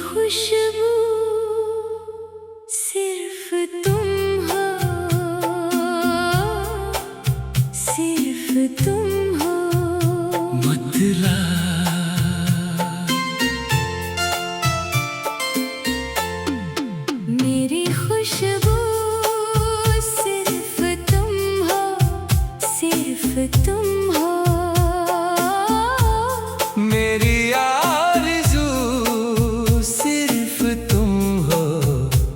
खुशबू सिर्फ तुम हो, सिर्फ तुम हो। मतला मेरी खुशबू सिर्फ तुम हो, सिर्फ तुम हो। मेरी आरज़ू सिर्फ तुम हो,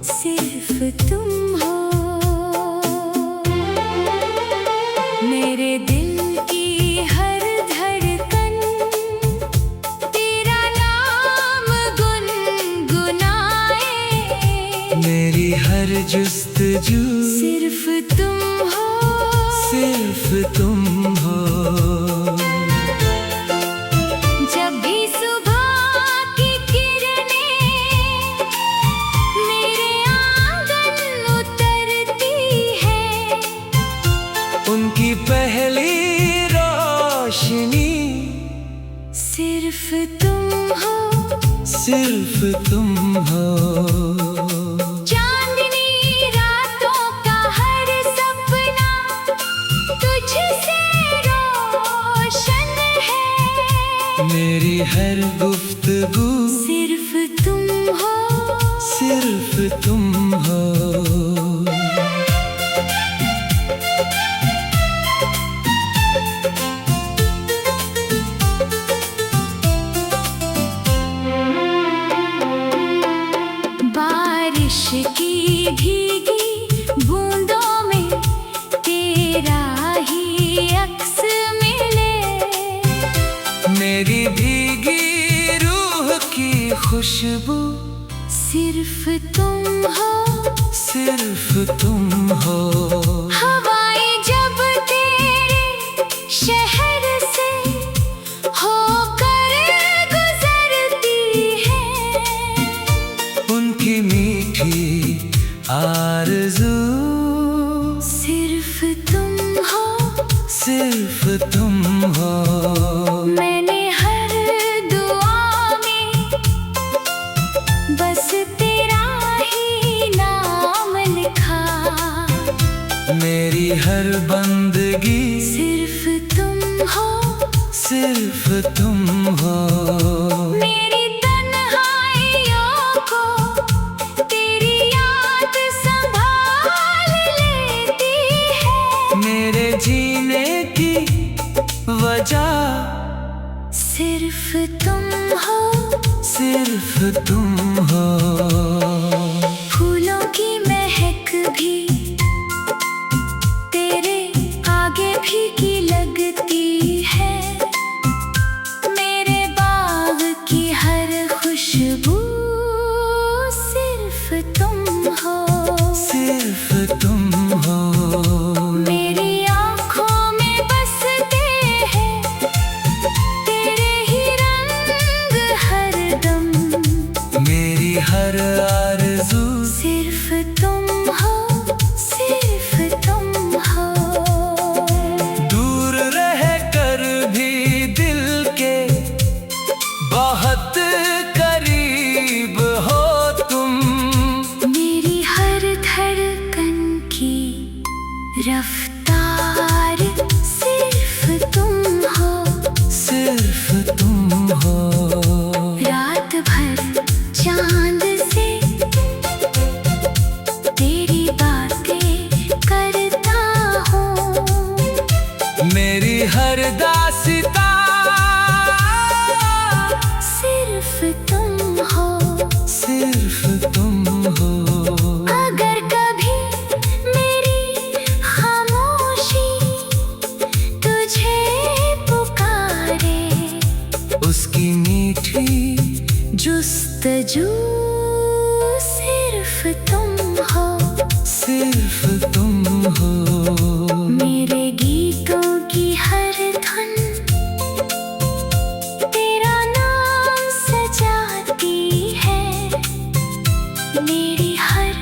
सिर्फ तुम हो। मेरे दिल की हर धड़कन तेरा नाम गुनगुनाए। मेरी हर जुस्तजू सिर्फ तुम हो, सिर्फ तुम हो। जब भी सुबह की किरणें मेरे आंगन उतरती है, उनकी पहली रोशनी सिर्फ तुम हो, सिर्फ तुम हो। चांदनी रातों का हर सपना तुझसे रोशन है। मेरी हर गुफ्तगू सिर्फ तुम हो, सिर्फ तुम हो। बारिश की भीगी बूंदों में तेरा ही अक्स मिले। मेरी भीगी रूह की खुशबू सिर्फ तुम हो, सिर्फ तुम हो। हवाएं जब तेरे शहर से होकर गुजरती हैं, उनकी मीठी आरज़ू सिर्फ तुम हो, सिर्फ तुम हो। मैंने हर दुआ में बस तेरा ही नाम लिखा। मेरी हर बंदगी सिर्फ तुम हो, सिर्फ तुम हो। मेरी तन्हाइयों को तेरी याद संभाल लेती है। मेरे जीने की वजह सिर्फ तुम हो, सिर्फ तुम हो। फूलों की महक भी तेरे आगे फीकी लगती है। मेरे बाग की हर खुशबू सिर्फ तुम हो, सिर्फ तुम हो। मेरी आँखों में बसते हैं तेरे ही रंग हरदम। मेरी हर आरज़ू सिर्फ तुम हो, सिर्फ तुम हो। दूर रह कर भी दिल के बहुत करीब हो तुम। मेरी हर धड़कन की रफ्तार सिर्फ तुम हो, सिर्फ तुम हो। रात भर चांद से तेरी बातें करता हूँ। मेरी हर दास्तां सिर्फ तुम हो, सिर्फ तुम हो। अगर कभी मेरी खामोशी तुझे पुकारे, उसकी मीठी जुस्तजू सिर्फ तुम हो, सिर्फ तुम हो। मेरे गीतों की हर धुन तेरा नाम सजाती है। मेरी हर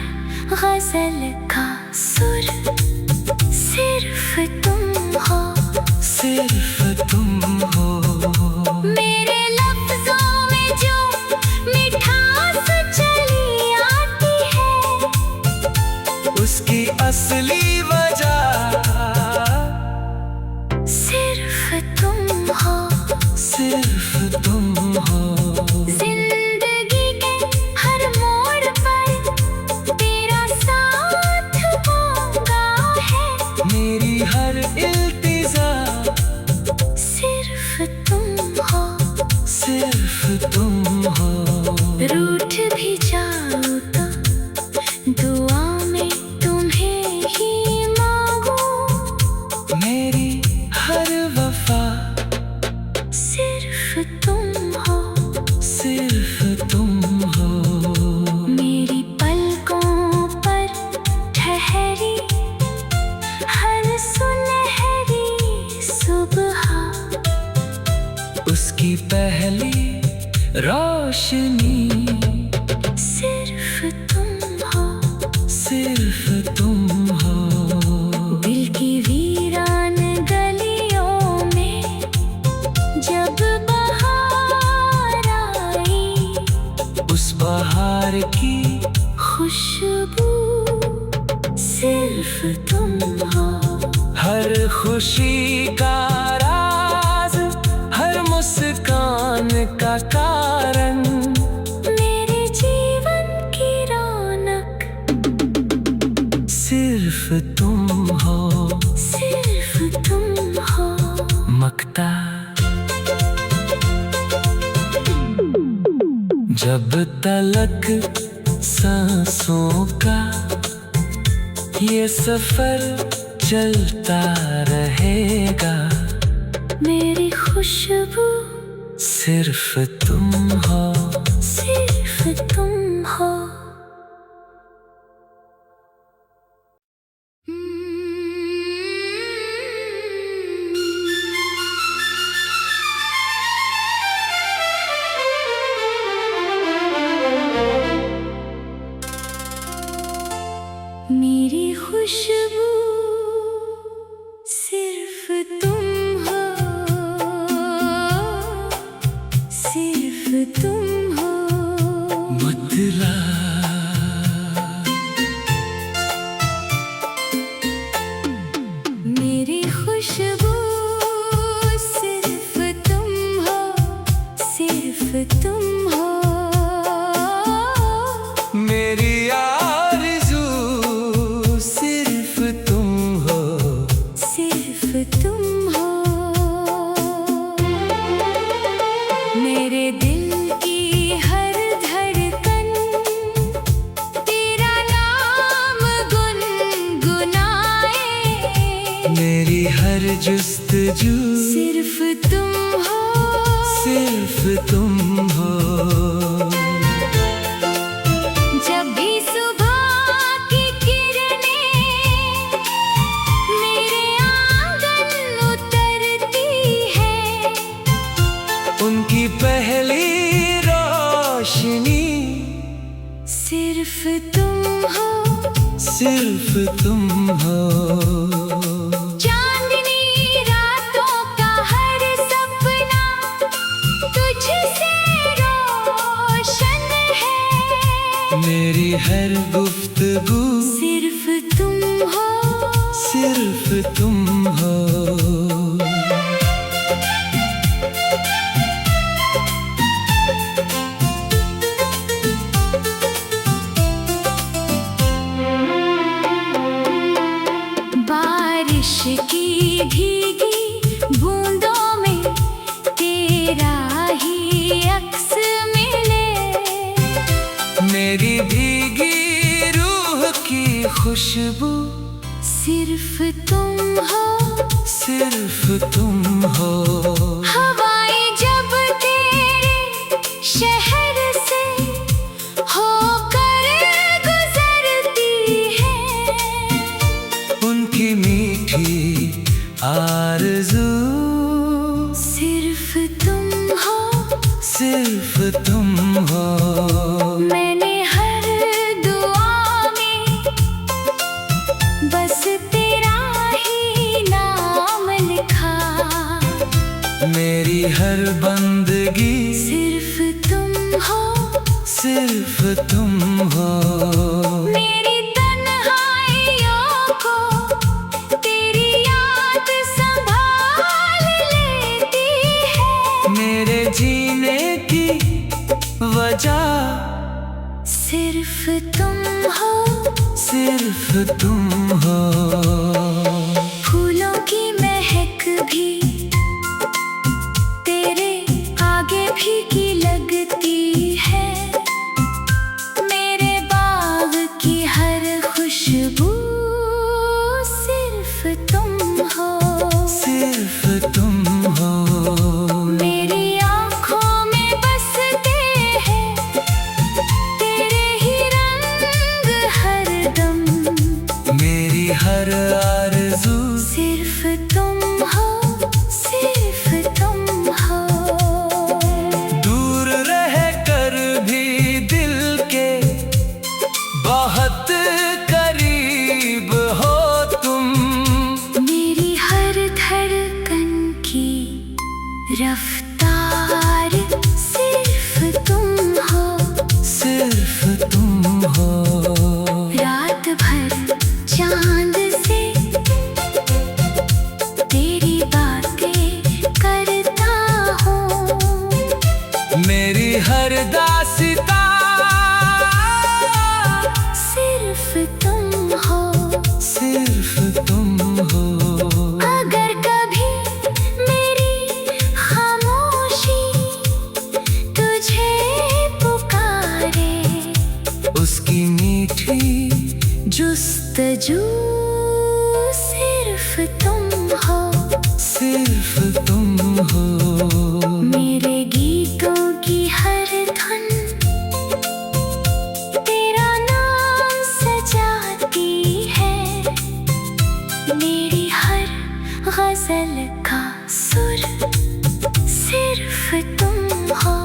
गजल का सुर सिर्फ तुम हो, सिर्फ तुम हो। मेरे लफ्जों में जो मिठास उठ भी जाऊं तो दुआ में तुम्हें ही मांगूं। मेरी हर वफा सिर्फ तुम हो, सिर्फ तुम हो। मेरी पलकों पर ठहरी हर सुनहरी सुबह, उसकी पहली रोशनी सिर्फ तुम हो, सिर्फ तुम हो। दिल की वीरान गलियों में जब बहार आई, उस बहार की खुशबू सिर्फ तुम हो। हर खुशी का राज, हर मुस्कान का कारण, मेरे जीवन की रौनक सिर्फ तुम हो, सिर्फ तुम हो। मकता जब तलक सांसों का ये सफर चलता रहेगा, मेरी खुशबू सिर्फ तुम हो, सिर्फ तुम हो। मेरी खुशबू सिर्फ तुम हो, सिर्फ तुम हो। बदला मेरी खुशबू सिर्फ तुम हो, सिर्फ तुम हो। मेरी आरज़ू सिर्फ तुम हो, सिर्फ तुम हो। मेरे दिल की हर धड़कन तेरा नाम गुनगुनाए, मेरी हर जुस्तजू सिर्फ तुम हो, सिर्फ तुम हो। जब भी सुबह की किरणें मेरे आंगन उतरती है, उनकी पहली रोशनी सिर्फ तुम हो, सिर्फ तुम हो। चांदनी रातों का हर सपना तुझसे रोशन है, मेरी हर गुफ्तगू सिर्फ तुम हो, सिर्फ तुम हो। बारिश की भीगी बूंदों में तेरा ही अक्स मिले, मेरी भीगी रूह की खुशबू सिर्फ तुम हो, सिर्फ तुम हो। हवाएं जब तेरे शहर से होकर गुजरती है, उनकी मीठी आरज़ू सिर्फ तुम हो, सिर्फ तुम हो। मैंने हर दुआ में बस तेरा ही नाम लिखा, मेरी हर बंदगी सिर्फ तुम हो, सिर्फ तुम हो। मेरी तन्हाइयों को तेरी याद संभाल लेती है, मेरे जीने की वजह सिर्फ तुम हो, सिर्फ तुम हो। फूलों की महक भी तेरे आगे फीकी लगती है, जुस्तजू सिर्फ तुम हो, सिर्फ तुम हो। मेरे गीतों की हर धुन तेरा नाम सजाती है, मेरी हर गजल का सुर सिर्फ तुम हो,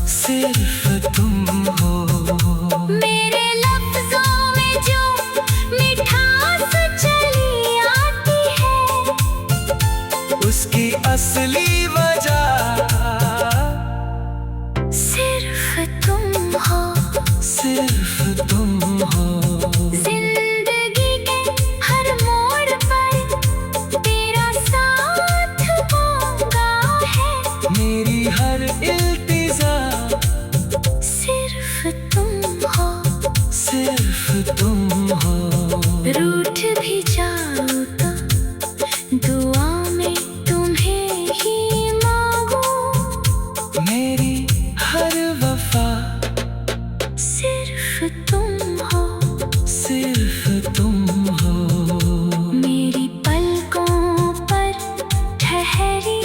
सिर्फ तुम हो। मेरे लफ्जों में जो मिठास चली आती है, उसकी असली वजह सिर्फ तुम हो, सिर्फ तुम हो। जिंदगी के हर मोड़ पर तेरा साथ होगा है, मेरी हर इल्तिजा सिर्फ तुम हो, सिर्फ तुम हो। रूठ भी जाओ तो दुआ में तुम्हें ही मांगू, मेरी हर वफा सिर्फ तुम हो, सिर्फ तुम हो। मेरी पलकों पर ठहरी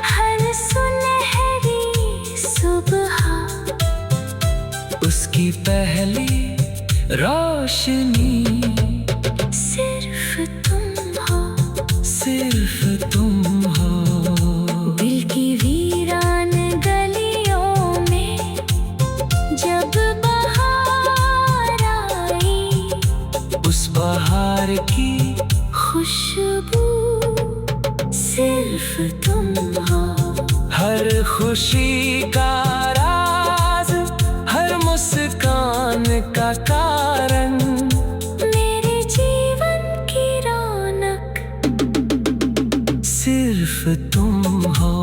हर सुनहरी सुबह, उसकी पहली रोशनी सिर्फ तुम हो, सिर्फ तुम हो। दिल की वीरान गलियों में जब बहार आई, उस बहार की खुशबू सिर्फ तुम हो, हर खुशी का राज, हर मुस्कान का कारण, मेरे जीवन की रौनक सिर्फ तुम हो,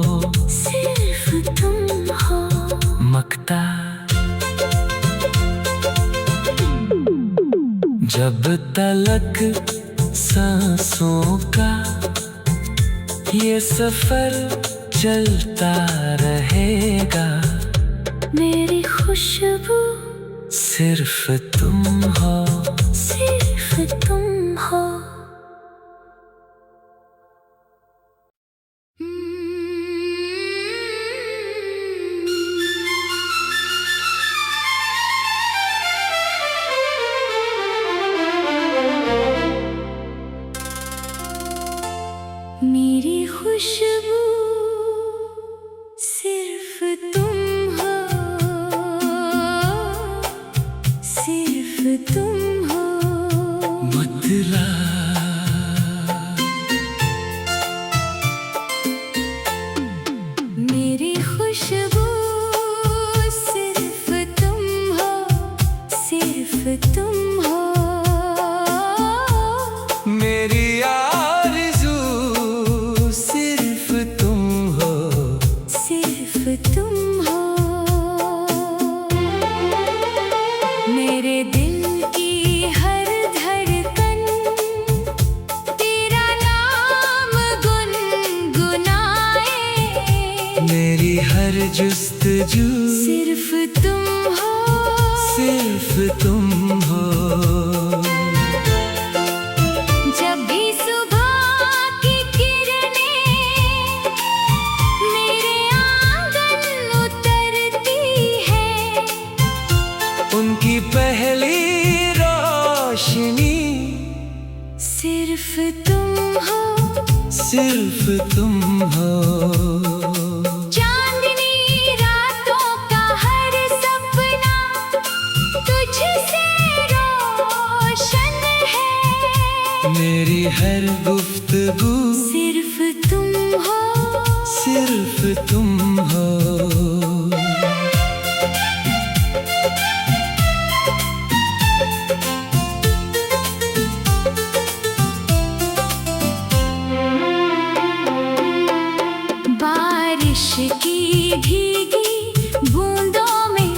सिर्फ तुम हो। मकता जब तलक सांसों का ये सफर चलता रहेगा, मेरी खुशबू सिर्फ तुम हो, सिर्फ तुम हो। मेरी खुशबू सिर्फ तुम हो, सिर्फ तुम हो। मतला मेरी खुशबू सिर्फ तुम हो, सिर्फ तुम हो। मेरी आरज़ू सिर्फ तुम हो, सिर्फ तुम हो। मेरे दिल की हर धड़कन तेरा नाम गुनगुनाए, मेरी हर जुस्तजू सिर्फ तुम हो, सिर्फ तुम हो। जब भी सुबह की किरणें मेरे आंगन उतरती है, उनकी पहली रोशनी सिर्फ तुम हो, सिर्फ तुम हो। चांदनी रातों का हर सपना तुझसे रोशन है, मेरी हर गुफ्तगू सिर्फ तुम हो, सिर्फ तुम हो। बारिश की भीगी बूंदों में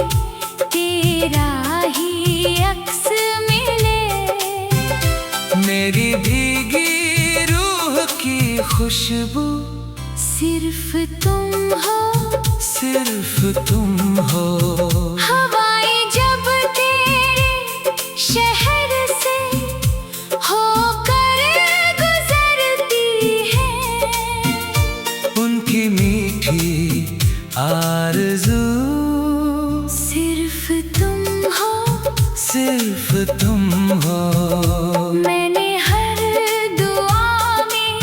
तेरा ही अक्स मिले, मेरी भीगी रूह की खुशबू सिर्फ तुम हो, सिर्फ तुम हो। हवाएं जब तेरे सिर्फ तुम हो। मैंने हर दुआ में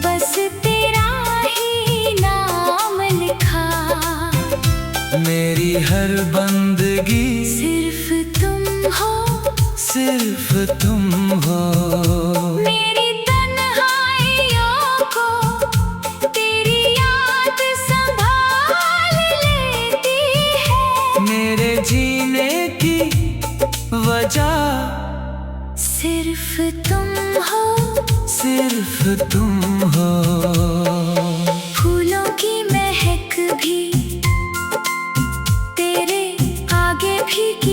बस तेरा ही नाम लिखा, मेरी हर बंदगी सिर्फ तुम हो, सिर्फ तुम हो। मेरी तन्हाइयों को तेरी याद संभाल लेती है, मेरे जीने की वजह सिर्फ तुम हो, सिर्फ तुम हो। फूलों की महक भी तेरे आगे फीकी